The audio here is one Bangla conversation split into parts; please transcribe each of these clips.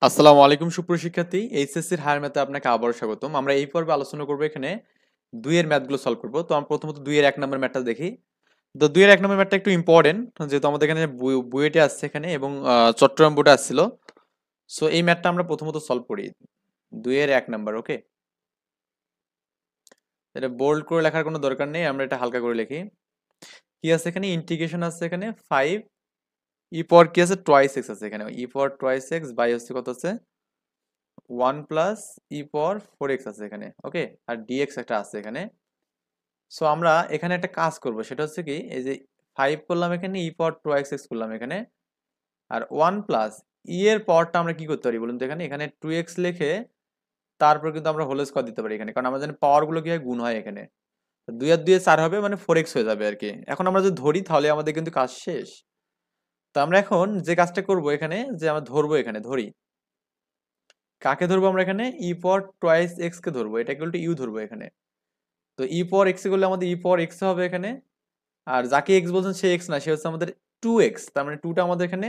আসসালামু আলাইকুম সুপ্রিয় শিক্ষার্থী, এইচএসসির হায়ার ম্যাথে আপনাকে আবারও স্বাগতম। আমরা এই পর্বে আলোচনা করব এখানে 2 এর ম্যাথগুলো সলভ করব। তো আমরা প্রথমত 2 এর 1 নম্বর ম্যাথটা দেখি। তো 2 এর 1 নম্বর ম্যাথটা একটু ইম্পর্টেন্ট, যেহেতু আমাদের এখানে বুয়েটে আসছে এখানে এবং চট্টগ্রাম বোর্ডে আসছিল। সো এই ম্যাথটা আমরা প্রথমত সলভ করি। 2 এর 1 নাম্বার, ওকে? এটা বোল্ড করে লেখার কোনো দরকার নেই, আমরা এটা হালকা করে লিখি। কি আছে এখানে? ইন্টিগ্রেশন আছে এখানে 5 ই পাওয়ার কি আছে টুয়াইস এক্স আছে এখানে, ই পাওয়ার টুয়াইস এক্স বাই হচ্ছে কত আছে 1 প্লাস ই পাওয়ার 4x আছে এখানে, ওকে? আর ডিএক্স একটা আছে এখানে। সো আমরা এখানে একটা কাজ করব, সেটা হচ্ছে কি, এই যে 5 করলাম এখানে, ই পাওয়ার 2x করলাম এখানে, আর 1 প্লাস ই এর পাওয়ারটা আমরা কি করতে পারি বলুন তো? এখানে এখানে 2x লিখে তারপর কিন্তু আমরা হোল স্কয়ার দিতে পারি এখানে, কারণ আমরা জানি পাওয়ার গুলো কি হয়, গুণ হয় এখানে। 2 আর 2 এ 4 হবে, মানে 4x হয়ে যাবে আর কি। এখন আমরা যদি ধরি তাহলে আমাদের কিন্তু কাজ শেষ। তো আমরা এখন যে কাজটা করব এখানে, যে আমরা ধরবো এখানে, ধরি কাকে ধরবো আমরা এখানে, ই পাওয়ার টুয়াইস এক্স কে ধরবো, এটা ইকুয়াল টু ইউ ধরবো এখানে। তো ই পাওয়ার এক্স করলে আমাদের ই পাওয়ার এক্স হবে এখানে, আর যাকে এক্স বলছেন সে এক্স না, সে হচ্ছে আমাদের 2x। তার মানে 2টা আমাদের এখানে,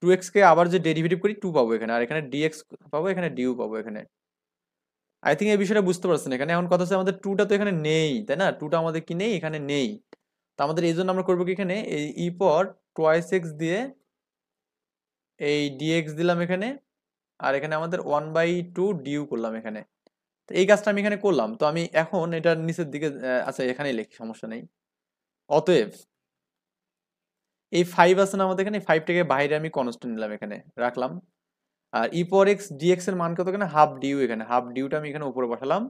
2x কে আবার যে ডেরিভেটিভ করি 2 পাবো এখানে, আর এখানে ডিএক্স পাবো, এখানে ডিউ পাবো এখানে। আই থিঙ্ক এই বিষয়টা বুঝতে পারছেন। এখানে এখন কথা হচ্ছে আমাদের 2টা তো এখানে নেই, তাই না? 2টা আমাদের কি নেই, এখানে নেই। তো আমাদের এই জন্য আমরা করবো কি, এখানে এই ই পাওয়ার টুয়াইস এক্স দিয়ে এই ডিএক্স দিলাম এখানে, আর এখানে আমাদের 1/2 ডিউ করলাম এখানে। তো এই কাজটা আমি এখানে করলাম। তো আমি এখন এটার নিচের দিকে আচ্ছা এখানেই লিখি, সমস্যা নেই। অতএব এই 5 আছে না আমাদের এখানে, 5টাকে বাইরে আমি কনস্ট্যান্ট নিলাম এখানে, রাখলাম। আর ই পাওয়ার এক্স ডিএক্স এর মান কত এখানে, হাফ ডিউ এখানে, হাফ ডিউটা আমি এখানে উপরে বসালাম।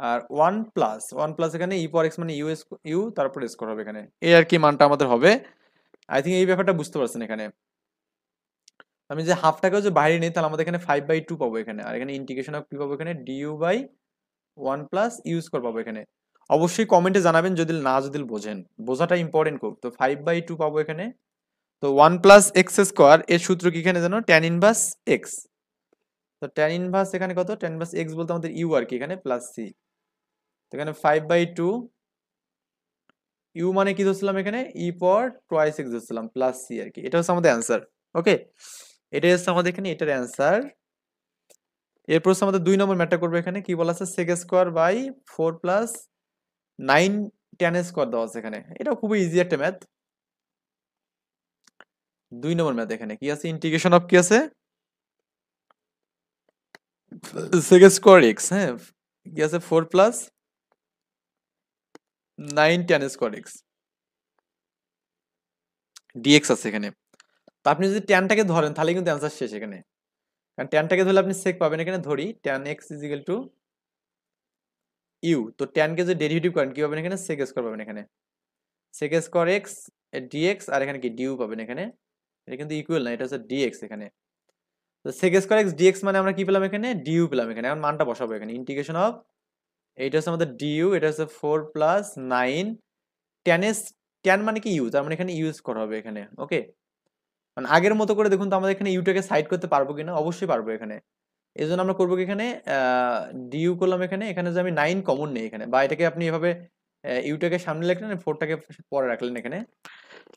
আর 1 প্লাস এখানে ই পাওয়ার এক্স মানে ইউ তারপর স্কোয়ার হবে এখানে, এই আর কি মানটা আমাদের হবে। আই থিঙ্ক এই ব্যাপারটা বুঝতে পারছেন এখানে। আমি যে হাফটাকেও যে বাইরে নিই, তাহলে আমাদের এখানে 5/2 পাবো এখানে, আর এখানে ইন্টিগ্রেশন অফ কি পাবো এখানে, du by 1 plus u square পাবো এখানে। অবশ্যই কমেন্টে জানাবেন যদি বোঝেন, বোঝাটা ইম্পর্টেন্ট খুব। তো 5/2 পাবো এখানে। তো 1 প্লাস এক্স স্কোয়ার এর সূত্র কি এখানে জানো, ট্যান ইনভার্স এক্স। তো ট্যান ইনভার্স এখানে কত, ট্যান ইনভার্স এক্স বলতে আমাদের ইউ আর কি এখানে, প্লাস সি। তো এখানে 5/2 ইউ মানে কি ধরছিলাম এখানে, ই পাওয়ার টুয়াইস এক্স ধরছিলাম, প্লাস সি আর কি। এটা হচ্ছে আমাদের অ্যান্সার, ওকে? এটাই হচ্ছে আমাদের এখানে এটার অ্যান্সার। এরপর হচ্ছে আমাদের 2 নম্বর ম্যাটটা করবো। এখানে কি বলা আছে, sec square by 4 plus 9 tan square দেওয়া আছে এখানে। এটা খুবই ইজি একটা ম্যাথ। 2 নম্বর ম্যাথ এখানে কি আছে, ইন্টিগ্রেশন অফ কি আছে, সেক স্কোয়ার এক্স, হ্যাঁ, কি আছে 4 plus 9 tan square x dx আছে এখানে। তো আপনি যদি ট্যানটাকে ধরেন তাহলে কিন্তু অ্যান্সার শেষ এখানে, কারণ ট্যানটাকে ধরলে আপনি সেক পাবেন এখানে। ধরি tan x is equal to u. তো ট্যানকে যদি ডেরিভেটিভ করেন কি পাবেন এখানে, সেক স্কোয়ার পাবেন এখানে, সেক স্কোয়ার এক্স ডিএক্স, আর এখানে কি ডিউ পাবেন এখানে। এটা কিন্তু ইকুয়াল না, এটা হচ্ছে ডিএক্স এখানে। তো সেক স্কোয়ার এক্স ডিএক্স মানে আমরা কি পেলাম এখানে, ডিউ পেলাম এখানে। এখন মানটা বসাবো এখানে, ইন্টিগ্রেশন অফ, এইটা হচ্ছে আমাদের ডিউ, এটা হচ্ছে 4 প্লাস 9 ট্যান এস, ট্যান মানে কি ইউ, তার মানে এখানে ইউজ করা হবে এখানে, ওকে? মানে আগের মতো করে দেখুন তো আমাদের এখানে ইউটাকে সাইড করতে পারবো কিনা, অবশ্যই পারবো এখানে। এই জন্য আমরা করবো কি, এখানে ডিউ করলাম এখানে, এখানে যে আমি 9 কমন নেই এখানে, বা এটাকে আপনি এভাবে ইউটাকে সামনে লিখলেন, 4টাকে পরে রাখলেন এখানে।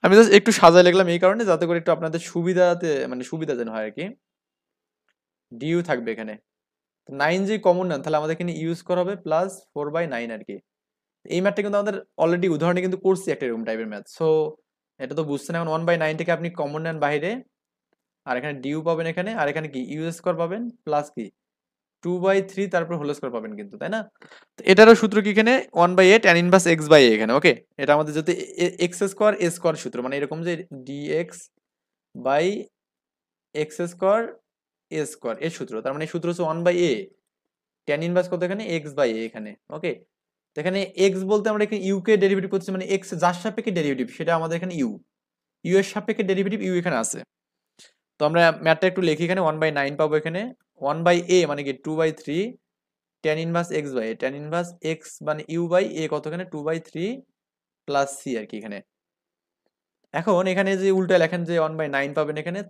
আমি জাস্ট একটু সাজায় লিখলাম এই কারণে, যাতে করে একটু আপনাদের সুবিধাতে, মানে সুবিধা যেন হয় আর কি। ডিউ থাকবে এখানে। 9 যদি কমন নেন তাহলে আমাদের এখানে ইউজ করা হবে +4/9 আর কি। এই ম্যাথটা কিন্তু আমাদের অলরেডি উদাহরণে কিন্তু করছি একটা এরকম টাইপের ম্যাথ। সো এটা তো বুঝছেন। এখন 1/9 থেকে আপনি কমন নেন বাইরে, আর এখানে ডিউ পাবেন এখানে, আর এখানে কি ইউ স্কোয়ার পাবেন, প্লাস কি 2/3 তারপর হোল স্কোয়ার পাবেন কিন্তু, তাই না? তো এটারও সূত্র কি এখানে, 1/8 ট্যান ইনভার্স এক্স বাই এ এখানে, ওকে? এটা আমাদের যদি এক্স স্কোয়ার এ স্কোয়ার সূত্র, মানে এরকম যে dx by x square a square এর সূত্র। তার মানে এই সূত্র হচ্ছে 1/a ট্যান ইনভার্স কত এখানে, এক্স বাই এ এখানে, ওকে? তো এখানে এক্স বলতে আমরা এখানে ইউ কে ডেরিভেটিভ করছি, মানে এক্স যার সাপেক্ষে ডেরিভেটিভ সেটা আমাদের এখানে ইউ, ইউ এর সাপেক্ষে ডেরিভেটিভ ইউ এখানে আছে। তো আমরা ম্যাথটা একটু লিখি, এখানে 1/9 পাবো এখানে, 1/a মানে কি 2/3 tan inverse x by a, tan inverse x মানে ইউ বাই এ কত এখানে, 2/3 প্লাস সি আর কি এখানে। এখন এখানে যে উল্টা লেখেন যে 1/9 পাবেন এখানে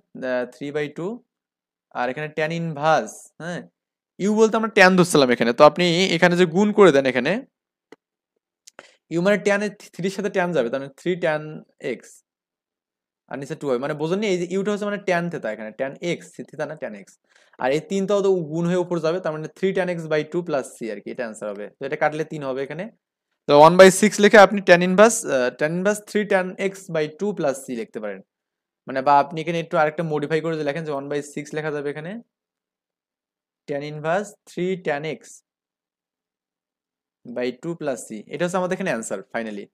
3/2, আর এখানে ট্যান ইনভার্স, হ্যাঁ, ইউ বলতে আমরা ট্যান ধরছিলাম এখানে। তো আপনি এখানে যে গুণ করে দেন এখানে, ইউ মানে ট্যান এর 3 এর সাথে ট্যান যাবে, তার মানে 3 ট্যান এক্স আর নিচে 2 হবে, মানে বোঝেন নি? এই যে ইউটা হচ্ছে মানে ট্যান থিটা, এখানে ট্যান এক্স, থিটা না ট্যান এক্স। আর এই 3টাও তো গুণ হয়ে উপর যাবে, তার মানে 3 tan x by 2 plus C আর কি, এটা অ্যান্সার হবে। তো এটা কাটলে 3 হবে এখানে। তো 1/6 লিখে আপনি tan inverse 3 tan x by 2 plus c লিখতে পারেন। মানে বা আপনি এখানে একটু আরেকটা মডিফাই করে লেখেন যে 1/6 লেখা যাবে এখানে tan inverse 3 tan x by 2 plus c, এটা হচ্ছে আমাদের এখানে অ্যান্সার ফাইনালি।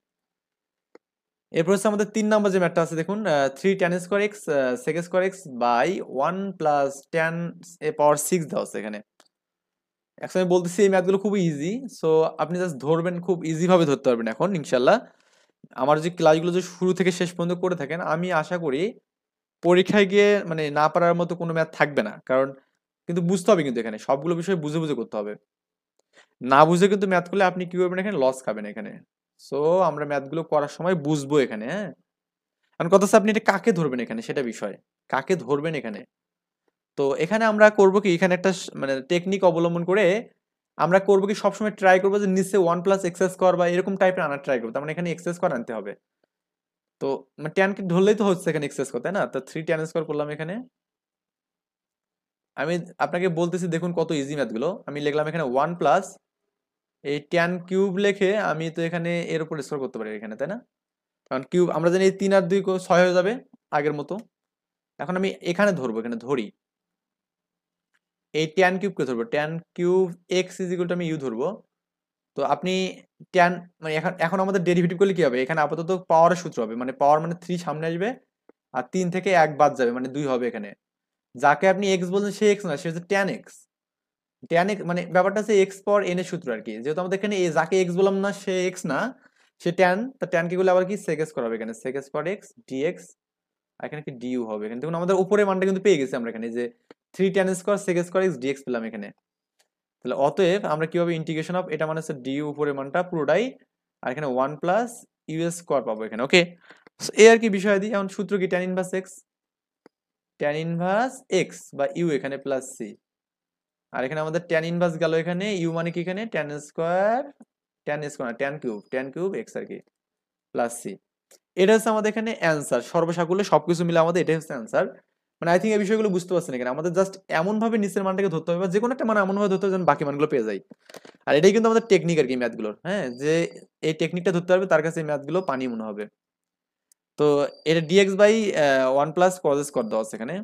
এরপর হচ্ছে আমাদের 3 নম্বর যে ম্যাথটা আছে দেখুন, 3 tan square X sec square X by 1 plus tan A power 6 দেওয়া আছে এখানে। একসময় বলতেছি এই ম্যাথগুলো খুবই ইজি, সো আপনি জাস্ট ধরবেন, খুব ইজি ভাবে ধরতে পারবেন এখন ইনশাল্লাহ। আমার যে ক্লাসগুলো যে শুরু থেকে শেষ পর্যন্ত করে থাকেন, আমি আশা করি পরীক্ষায় গিয়ে মানে না পারার মতো কোনো ম্যাথ থাকবে না, কারণ কিন্তু বুঝতে হবে, কিন্তু এখানে সবগুলো বিষয় বুঝে বুঝে করতে হবে। না বুঝে কিন্তু ম্যাথ করলে আপনি কি করবেন, এখানে লস খাবেন এখানে। সো আমরা ম্যাথগুলো করার সময় বুঝবো এখানে, হ্যাঁ। কারণ কথা হচ্ছে আপনি এটা কাকে ধরবেন এখানে, সেটা বিষয়, কাকে ধরবেন এখানে। তো এখানে আমরা করব কি, এখানে একটা মানে টেকনিক অবলম্বন করে আমরা করব কি, সবসময় ট্রাই করবো যে নিচে 1 প্লাস এক্স স্কোয়ার বা এরকম টাইপের আনার ট্রাই করবো, তার মানে এখানে এক্স স্কোয়ার আনতে হবে। তো মানে ট্যানকে ধরলেই তো হচ্ছে এখানে এক্স স্কোয়ার, তাই না? তো 3 ট্যান স্কোয়ার করলাম এখানে। আমি আপনাকে বলতেছি দেখুন কত ইজি ম্যাথগুলো। আমি লিখলাম এখানে 1 প্লাস এই ট্যান কিউব লিখে আমি তো এখানে এর উপর স্কোয়ার করতে পারি এখানে, তাই না? কারণ কিউব আমরা জানি এই 3 আর 2 6 হয়ে যাবে আগের মতো। এখন আমি এখানে ধরবো, এখানে ধরি এই ট্যান কিউবকে ধরবো, tan cube x is equal two আমি ইউ ধরবো। তো আপনি ট্যান মানে এখন এখন আমাদের ডেরিভেটিভ করলে কি হবে, এখানে আপাতত পাওয়ারের সূত্র হবে, মানে পাওয়ার মানে 3 সামনে আসবে আর 3 থেকে 1 বাদ যাবে, মানে 2 হবে এখানে। যাকে আপনি এক্স বলছেন সে এক্স না, সে হচ্ছে ট্যান এক্স। ট্যান এক্স মানে ব্যাপারটা হচ্ছে এক্স পাওয়ার এন এর সূত্র আর কি, যেহেতু আমাদের এখানে যাকে এক্স বললাম না সে এক্স না, সে ট্যান, তা ট্যান কি করলে আবার কি সেক স্কয়ার হবে এখানে, সেক স্কয়ার এক্স ডিএক্স। আর এখানে কি ডিইউ হবে এখানে, দেখুন আমাদের উপরে মানটা কিন্তু পেয়ে গেছি আমরা এখানে, যে 3 tan square sec square x dx পেলাম এখানে। তাহলে অতএব আমরা কিভাবে ইন্টিগ্রেশন অফ এটা মানে হচ্ছে ডিইউ উপরে মানটা পুরোটাই, আর এখানে 1 প্লাস ইউ স্কয়ার পাবো এখানে, ওকে। এই আর কি বিষয় দিই। এখন সূত্র কি, tan inverse x, tan inverse x বা ইউ এখানে প্লাস সি। আর এখানে আমাদের ট্যান ইনভার্স গেল এখানে, ইউ মানে কি এখানে ট্যান স্কয়ার না ট্যান কিউব এক্স আর কি প্লাস সি। এটা হচ্ছে আমাদের এখানে অ্যান্সার, সর্বসাকুল্যে সবকিছু মিলে আমাদের এটাই হচ্ছে অ্যান্সার। মানে আই থিঙ্ক এই বিষয়গুলো বুঝতে পারছেন এখানে, আমাদের জাস্ট এমন ভাবে নিচের মানটাকে ধরতে হবে বা যে কোনো একটা মান এমন ভাবে ধরতে হবে যেন বাকি মানগুলো পেয়ে যায়। আর এটাই কিন্তু আমাদের টেকনিক আর কি ম্যাথগুলোর, হ্যাঁ, যে এই টেকনিকটা ধরতে পারবে তার কাছে এই ম্যাথগুলো পানি মনে হবে। তো এটা dx by 1 plus cos square দেওয়া আছে এখানে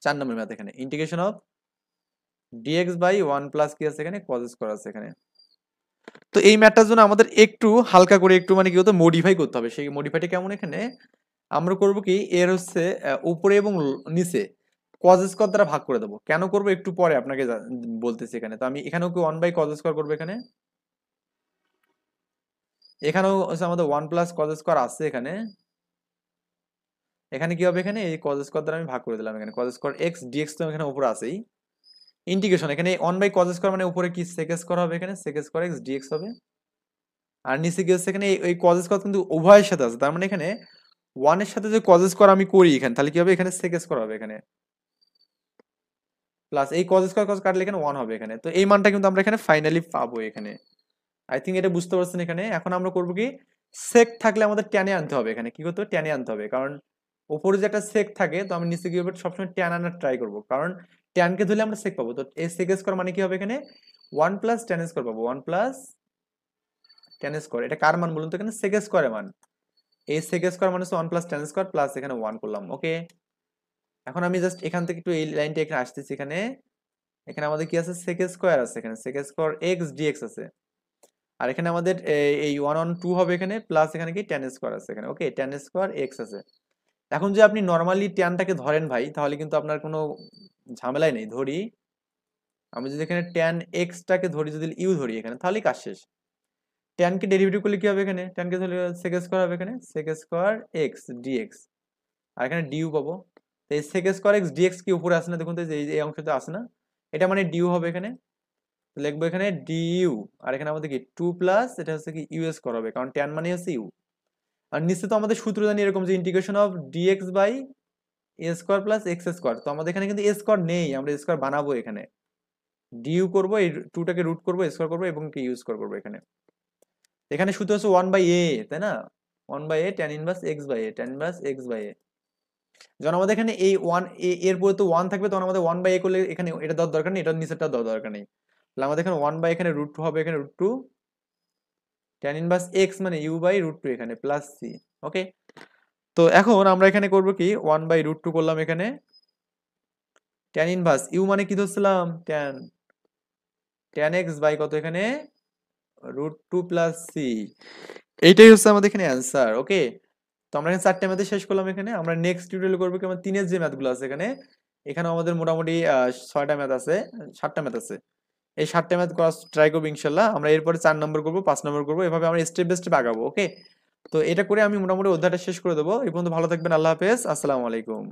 4 নম্বর ম্যাথ, এখানে integration of dx by 1 plus কি আছে এখানে কজ স্কয়ার আছে এখানে। তো এই ম্যাথটার জন্য আমাদের একটু হালকা করে একটু মানে কি হতো মডিফাই করতে হবে, সেই মডিফাইটা কেমন, এখানে আমরা করব কি, এর হচ্ছে উপরে এবং নিচে কজ স্কয়ার দ্বারা ভাগ করে দেবো। কেন করব একটু পরে আপনাকে বলতেছি এখানে। তো আমি এখানেও কি 1 বাই কজ স্কয়ার করবো এখানে, এখানেও হচ্ছে আমাদের 1 প্লাস কজ স্কয়ার আছে এখানে। এখানে কি হবে, এখানে এই কজ স্কয়ার দ্বারা আমি ভাগ করে দিলাম এখানে, কজ স্কয়ার এক্স ডিএক্স তো এখানে উপরে আছেই। ইন্টিগ্রেশন এখানে 1 বাই কজ স্কয়ার মানে উপরে কি সেক স্কয়ার হবে এখানে, সেক স্কয়ার এক্স ডিএক্স হবে। আর নিচে কি হচ্ছে এখানে এই কজ স্কয়ার কিন্তু উভয়ের সাথে আছে, তার মানে এখানে 1 এর সাথে যে কজ স্কয়ার আমি করি এখানে, তাহলে কি হবে এখানে সেক স্কয়ার হবে এখানে প্লাস এই কজ স্কয়ার কজ কাটলে এখানে 1 হবে এখানে। তো এই মানটা কিন্তু আমরা এখানে ফাইনালি পাবো এখানে। আই থিঙ্ক এটা বুঝতে পারছেন এখানে। এখন আমরা করবো কি, সেক থাকলে আমাদের ট্যানে আনতে হবে এখানে, কি করতে হবে ট্যানে আনতে হবে, কারণ উপরে যে একটা সেক থাকে তো আমি নিচে গিয়ে সবসময় ট্যান আনার ট্রাই করবো, কারণ ট্যানকে ধরলে আমরা সেক পাবো। তো এই সেক স্কয়ার মানে কি হবে এখানে 1 প্লাস ট্যান স্কয়ার পাবো, 1 প্লাস ট্যান স্কয়ার। এটা কার মান বলুন তো, এখানে সেক স্কয়ারের মান। এই সেক স্কয়ার মানে হচ্ছে 1 প্লাস ট্যান স্কয়ার প্লাস এখানে 1 করলাম, ওকে। এখন আমি জাস্ট এখান থেকে একটু এই লাইনটা এখানে আসতেছি এখানে। এখানে আমাদের কি আছে, সেক স্কয়ার আছে এখানে, সেক স্কয়ার এক্স ডিএক্স আছে। আর এখানে আমাদের এই 1 অন 2 হবে এখানে, প্লাস এখানে কি ট্যান স্কয়ার আছে এখানে, ওকে, ট্যান স্কয়ার এক্স আছে। এখন যে আপনি নর্মালি ট্যানটাকে ধরেন ভাই, তাহলে কিন্তু আপনার কোনো ঝামেলাই নেই। ধরি আমি যদি এখানে ট্যান এক্সটাকে ধরি, যদি ইউ ধরি এখানে, তাহলেই কাজ শেষ। ট্যানকে ডেরিভেটিভ করলে কি হবে এখানে, ট্যানকে ধরলে সেক স্কয়ার হবে এখানে, সেক স্কয়ার এক্স ডিএক্স। আর এখানে ডিউ পাবো। তো এই সেক স্কয়ার এক্স ডিএক্স কি উপরে আসে না, দেখুন তো এই অংশটা আসে না, এটা মানে ডিউ হবে এখানে। লিখবো এখানে ডিইউ। আর এখানে আমাদের কি 2 প্লাস এটা হচ্ছে কি ইউ স্কয়ার হবে, কারণ ট্যান মানে হচ্ছে ইউ। আর নিচে তো আমাদের সূত্র জানি এরকম, যে integration of dx by a square plus x square. তো আমাদের এখানে কিন্তু এ স্কয়ার নেই, আমরা স্কয়ার বানাবো এখানে। ডিইউ করবো, এই 2 টাকে রুট করবো, স্কয়ার করবো এবং কি ইউ স্কয়ার করবো এখানে। এখানে সূত্র হচ্ছে 1 বাই এ, তাই না, 1 by A tan inverse x by A tan inverse x by A. যখন আমাদের এখানে এই 1 এর পরে তো 1 থাকবে, তখন আমাদের 1 বাই এ করলে এখানে এটা দেওয়ার দরকার নেই, এটার নিচেরটা দেওয়ার দরকার নেই। তাহলে আমাদের এখানে 1 বাই এখানে √2 হবে, এখানে √2 tan ইনভার্স x মানে u বাই √2 এখানে প্লাস c। ওকে, তো এখন আমরা এখানে করব কি 1 বাই √2 করলাম এখানে, tan ইনভার্স u মানে কি ধরছিলাম tan x বাই কত এখানে √2 প্লাস c। এইটাই হচ্ছে আমাদের এখানে অ্যান্সার। ওকে, তো আমরা এখানে 4টে ম্যাথে শেষ করলাম। এখানে আমরা নেক্সট টিউটোরিয়াল করবো কি, আমরা 3-এর যে ম্যাথগুলো আছে এখানে, এখানে আমাদের মোটামুটি 6টা ম্যাথ আছে, 7টা ম্যাথ আছে। এই 7টে ম্যাথ করা ট্রাই করবো ইনশাল্লাহ। আমরা এরপরে 4 নম্বর করবো, 5 নম্বর করবো, এভাবে আমরা স্টেপ বাই স্টেপ আগাবো। ওকে, তো এটা করে আমি মোটামুটি অধ্যায়টা শেষ করে দেবো। এই পর্যন্ত ভালো থাকবেন, আল্লাহ হাফেজ, আসসালামু আলাইকুম।